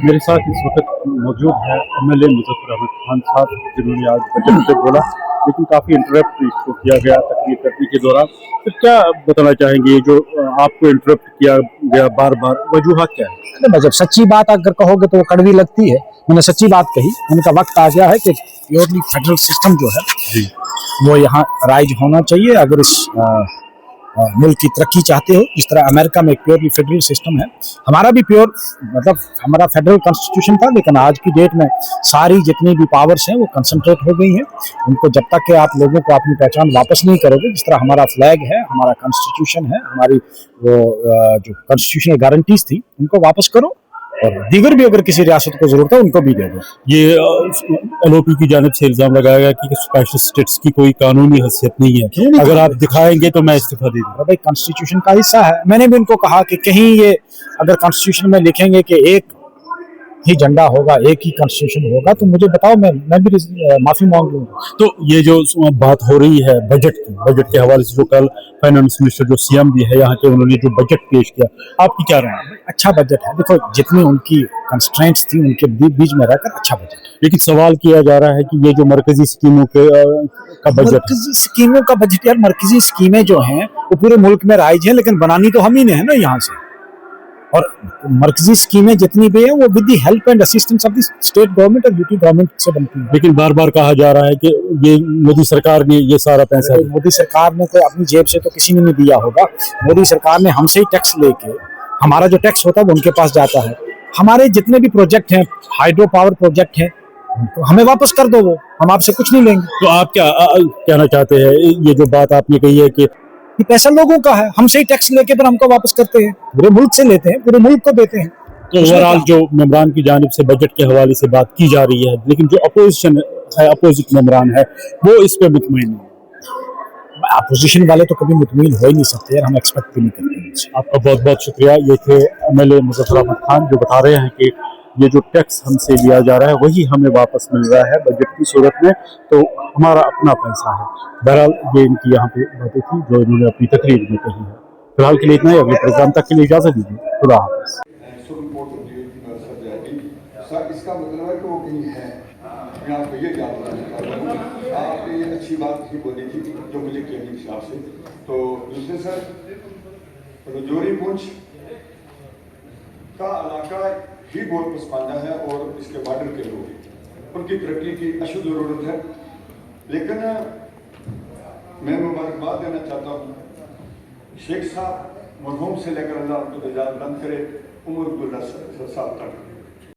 मेरे साथ इस वक्त मौजूद है एमएलए मुजफ्फर अहमद खान साहब, जिन्होंने आज बजट पे बोला, लेकिन काफ़ी इंटरप्ट इसको किया गया तकरीर करने के दौरान। तो क्या बताना चाहेंगे, ये जो आपको इंटरप्ट किया गया बार बार, वजूहत क्या है? मैं जब सच्ची बात अगर कहोगे तो वो कड़वी लगती है। मैंने सच्ची बात कही, उनका वक्त आ गया है कि प्योरली फेडरल सिस्टम जो है जी, वो यहाँ राइज होना चाहिए। अगर इस मुल्क की तरक्की चाहते हो, इस तरह अमेरिका में एक प्योरली फेडरल सिस्टम है, हमारा भी प्योर मतलब हमारा फेडरल कॉन्स्टिट्यूशन था, लेकिन आज की डेट में सारी जितनी भी पावर्स हैं वो कंसंट्रेट हो गई हैं। उनको जब तक कि आप लोगों को अपनी पहचान वापस नहीं करोगे, जिस तरह हमारा फ्लैग है, हमारा कॉन्स्टिट्यूशन है, हमारी वो जो कॉन्स्टिट्यूशनल गारंटीज थी उनको वापस करो, और दीगर भी अगर किसी रियासत को जरूरत है उनको भी दे दो। ये एलओपी की जानिब से इल्ज़ाम लगाया गया कि स्पेशल स्टेट्स की कोई कानूनी हैसियत नहीं है, अगर आप दिखाएंगे तो मैं इस्तीफा दे दूंगा। भाई कॉन्स्टिट्यूशन का हिस्सा है। मैंने भी उनको कहा कि कहीं ये अगर कॉन्स्टिट्यूशन में लिखेंगे कि एक ही झंडा होगा, एक ही कॉन्स्टिट्यूशन होगा, तो मुझे बताओ, मैं भी माफी मांग लूंगा। तो ये जो बात हो रही है बजट की, बजट के हवाले से जो कल फाइनेंस मिनिस्टर जो सीएम भी है यहाँ के, उन्होंने जो बजट पेश किया, आपकी क्या राय है? अच्छा बजट है। देखो, जितनी उनकी कंस्ट्रेंट्स थी उनके बीच में रहकर अच्छा बजट है। लेकिन सवाल किया जा रहा है कि ये जो मरकजी स्कीमों के का बजट है, मरकजी स्कीमों का बजट, यार मरकजी स्कीमें जो हैं वो पूरे मुल्क में राइज हैं, लेकिन बनानी तो हम ही ने है ना यहाँ से। और मरकजी स्कीमें जितनी भी हैं वो with the help and assistance of the state government और यूटी गवर्नमेंट से बनती है। लेकिन बार बार कहा जा रहा है कि ये मोदी सरकार ने ये सारा पैसा दिया। मोदी सरकार ने तो अपनी जेब से तो किसी ने नहीं दिया होगा। मोदी सरकार ने हमसे ही टैक्स लेके, हमारा जो टैक्स होता है वो उनके पास जाता है। हमारे जितने भी प्रोजेक्ट हैं, हाइड्रो पावर प्रोजेक्ट हैं, तो हमें वापस कर दो, वो हम आपसे कुछ नहीं लेंगे। तो आप क्या कहना चाहते हैं? ये जो बात आपने कही है कि ये पैसा लोगों का है, हमसे ही टैक्स लेके फिर हमको वापस करते हैं, पूरे मुल्क से लेते हैं, पूरे मुल्क को देते हैं। तो ओवरऑल जो मेम्बरान की जानिब से बजट के हवाले से बात की जा रही है, लेकिन जो अपोजिशन है, अपोजिट मेम्बरान है, वो इस पे मुतमईन नहीं। अपोजिशन वाले तो कभी मुतमिन हो ही नहीं सकते, हम एक्सपेक्ट भी नहीं करते। आपका बहुत बहुत शुक्रिया। ये थे एमएलए मुजफ्फर अहमद खान, जो बता रहे हैं कि ये जो टैक्स हमसे लिया जा रहा है वही हमें वापस मिल रहा है बजट की सूरत में, तो हमारा अपना पैसा है। बहरहाल ये इनकी यहाँ पे बातें थी जो इन्होंने अपनी तकरीर में कही है। फिलहाल के लिए इतना ही, अगले प्रोग्राम तक के लिए इजाज़त दीजिए। खुदा हाफ़िज़। सर, इसका मतलब है कि वो कहीं है। मैं आपको ये क्या बताना चाहता हूँ, आपने ये अच्छी बात ही बोली थी जो मुझे कहने के हिसाब से। तो दूसरे सर, रजौरी पुंछ का इलाका ही बहुत पसमानदा है और इसके बॉर्डर के लोग, उनकी तरक्की की अशुद्ध ज़रूरत है। लेकिन मैं मुबारकबाद देना चाहता हूँ शेख साहब मरहूम से लेकर अल्लाह उनको दर्जात बुलंद करे, उमर अब्दुल्ला साहब तक।